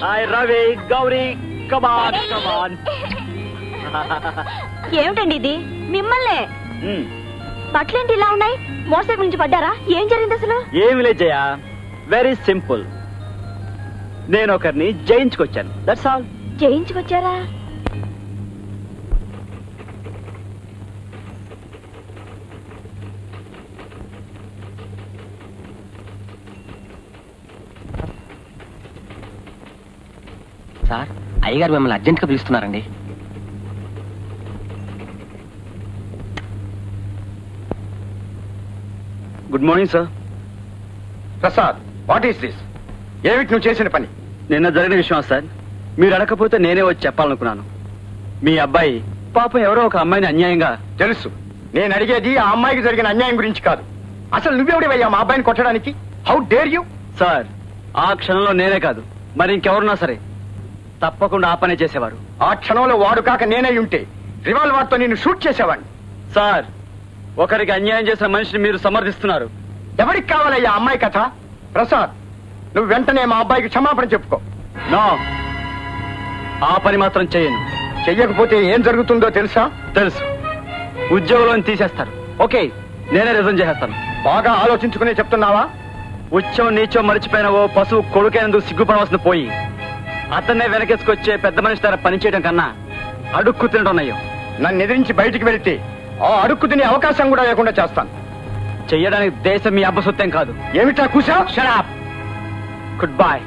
Hi Ravi Gauri కమాన్ కమాన్. ఏమిటండి ఇది? మిమ్మల్నే. బట్టలేంటి ఇలా ఉన్నాయి? మోటార్ సైకిల్ నుంచి పడ్డారా? ఏం జరిగింది అసలు? ఏమి లేదు జయ, వెరీ సింపుల్. నేను ఒకరిని జయించుకొచ్చాను, దట్స్ ఆల్. జయించుకొచ్చారా? సార్, అయ్యగారు మిమ్మల్ని అర్జెంట్గా పిలుస్తున్నారండి. Good morning sir. Prasad, what is this? ఏమిటి నువ్వు చేసిన పని? నిన్న జరిగిన విషయం సార్, మీరు అడగకపోతే నేనే వచ్చి చెప్పాలనుకున్నాను. మీ అబ్బాయి పాపం ఎవరో ఒక అమ్మాయిని అన్యాయంగా. తెలుసు, నేను అడిగేది ఆ అమ్మాయికి జరిగిన అన్యాయం గురించి కాదు. అసలు నువ్వెవడివయ్యా మా అబ్బాయిని కొట్టడానికి? How dare you? సార్, ఆ క్షణంలో నేనే కాదు మరి ఇంకెవరున్నా సరే తప్పకుండా ఆ పనే చేసేవారు. ఆ క్షణంలో వాడు కాక నేనే ఉంటే రివాల్వర్తో నిన్ను షూట్ చేసేవాడిని. సార్, ఒకరికి అన్యాయం చేసిన మనిషిని మీరు సమర్థిస్తున్నారు. ఎవరికి కావాలయ్యా అమ్మాయి కథ? ప్రసాద్, నువ్వు వెంటనే మా అబ్బాయికి క్షమాపణ చెప్పుకో. నో, ఆ పని మాత్రం చేయను. చెయ్యకపోతే ఏం జరుగుతుందో తెలుసా? తెలుసు, ఉద్యోగంలో తీసేస్తారు. ఓకే, నేనే రిజైన్ చేసేస్తాను. బాగా ఆలోచించుకునే చెప్తున్నావా? ఉచ్చం నీచం మరిచిపోయిన ఓ పశువు కొడుకేందుకు సిగ్గుపడవలసిన పోయి అతన్నే వెనకేసుకొచ్చే పెద్ద మనిషి తన పని చేయడం కన్నా అడుక్కు తినడం నయ్యం. నన్ను ఎదిరించి బయటికి వెళితే ఆ అడుక్కు తినే అవకాశం కూడా లేకుండా చేస్తాను. చెయ్యడానికి దేశం మీ అబ్బ సొత్తేం కాదు. ఏమిటా కూసా? Shut up. Goodbye.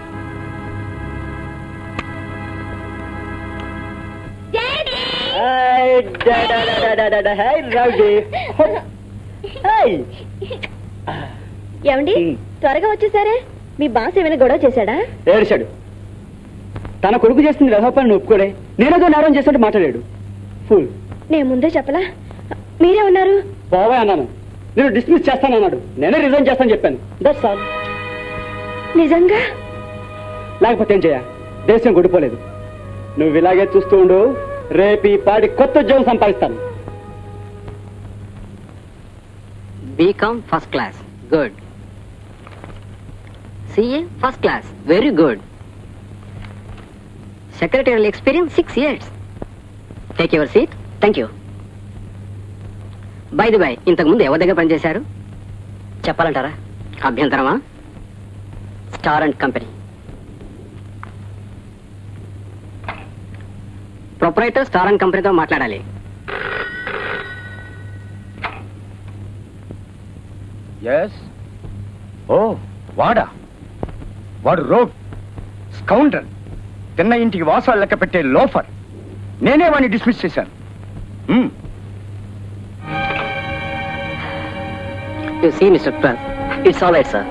ఏమండి, త్వరగా వచ్చేసారే. మీ బాస్ ఏమైనా గొడవ చేశాడా? ఏడిశాడు. తన కొడుకు చేస్తుంది వ్యవహారాన్ని ఒప్పుకోలే. నేనేదో నేరం చేస్తుంటే మాట్లాడాడు. ఫుల్. నేను ముందే చెప్పలా? మీరే ఉన్నారు. పోవే అన్నాను. నేను డిస్మిస్ చేస్తానన్నాడు. నేనే రిజైన్ చేస్తాను చెప్పాను. That's all. నిజంగా? లేకపోతే ఏం చేయ? దేశం కొడిపోలేదు. నువ్వు ఇలాగే చూస్తూ ఉండు. రేపు ఈ పాటి కొత్త ఉద్యోగం సంపాదిస్తాను. BCom first class, good. CA first class, very good. Secretarial experience 6 years. Take your seat. Thank you. By the by, ఇంతకుముందు ఎవరి దగ్గర పనిచేశారు చెప్పాలంటారా? అభ్యంతరమా? Star and company. Proprietor star and కంపెనీతో మాట్లాడాలి. ఎస్. ఓ, వాడా? వాడు రోగ్, స్కౌండ్రల్, తిన్న ఇంటికి వాసాలు లెక్క పెట్టే లోఫర్. నేనే వాడిని డిస్మిస్ చేశాను. You see, Mr. Pratt, it's all right, sir.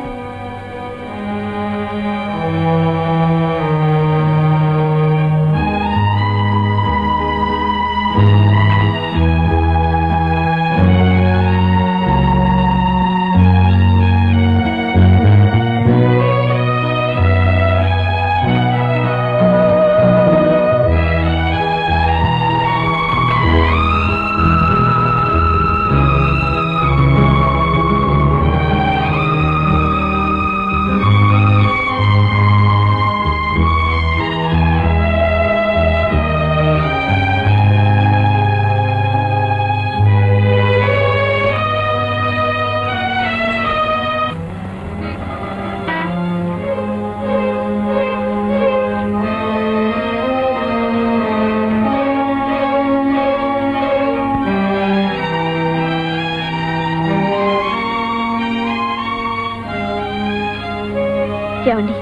ఏమండి,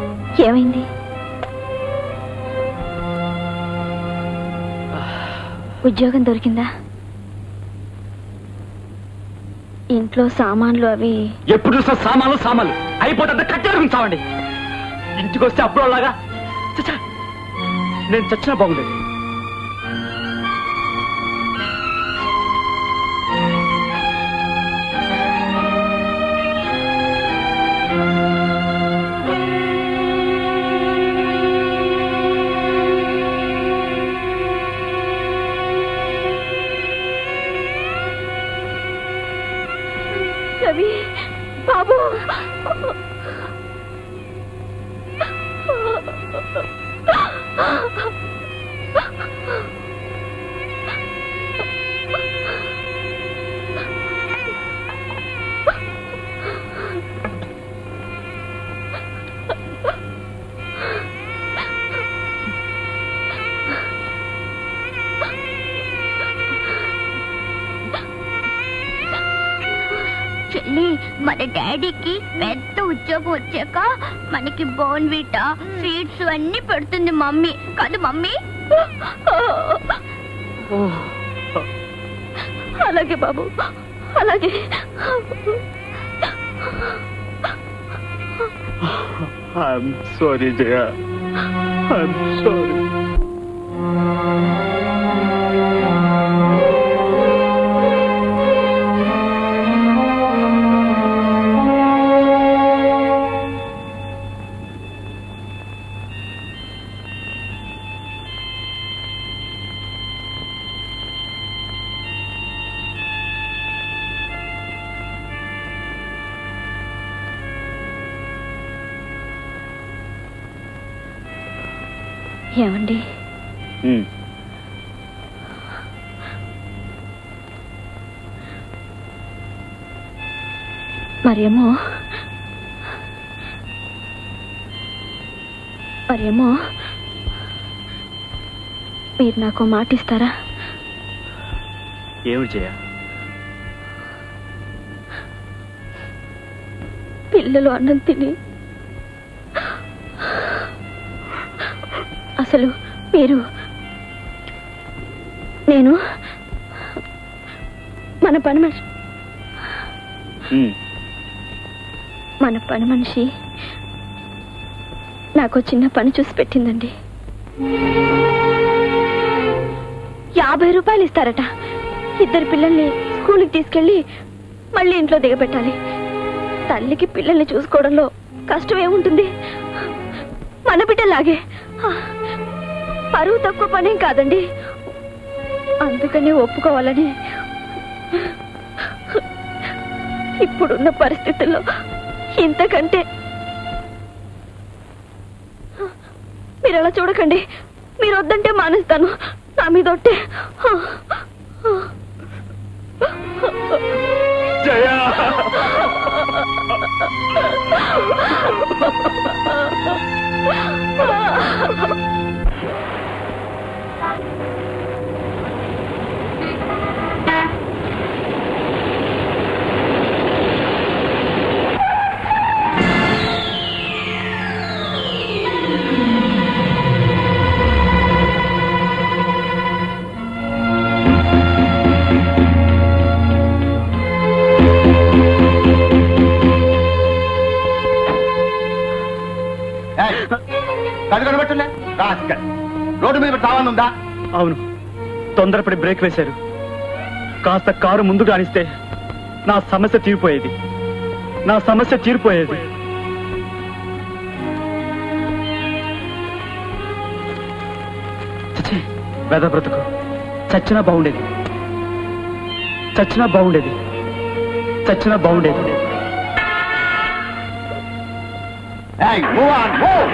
ఏమైంది? ఉద్యోగం దొరికిందా? ఇంట్లో సామాన్లు అవి ఎప్పుడు చూసిన సామాన్లు అయిపోతే కట్టేరుకుని చావండి. ఇంటికి వస్తే అప్పుడు అలాగా నేను చచ్చినా బాగుండేది. రవి బాబు, మన డాడీకి పెద్ద ఉద్యోగం వచ్చాక మనకి బోన్విటా స్వీట్స్ అన్ని పెడుతుంది మమ్మీ కాదు మమ్మీ. అలాగే బాబు అలాగే. I'm sorry Jaya, I'm sorry. ఏమండి మరేమో మీరు నాకు మాట ఇస్తారా? ఏమిటి జయ? పిల్లలు అన్నం తిని అసలు నేను మన పని మనిషి నాకు చిన్న పని చూసి పెట్టిందండి. 50 రూపాయలు ఇస్తారట. 2 పిల్లల్ని స్కూల్కి తీసుకెళ్లి మళ్ళీ ఇంట్లో దిగబెట్టాలి. తల్లికి పిల్లల్ని చూసుకోవడంలో కష్టం ఏముంటుంది? మన బిడ్డలాగే పరువు తక్కువ పనేం కాదండి. అందుకని ఒప్పుకోవాలని ఇప్పుడున్న పరిస్థితుల్లో ఇంతకంటే మీరు అలా చూడకండి. మీరు వద్దంటే మానేస్తాను. నా మీద ఒట్టే. జయ రోడ్డు మీద తావానుందా? అవును, తొందరపడి బ్రేక్ వేశారు. కాస్త కారు ముందుగా అనిస్తే నా సమస్య తీరిపోయేది. వెద బ్రతుకు చచ్చినా బాగుండేది. Hey, move on, move!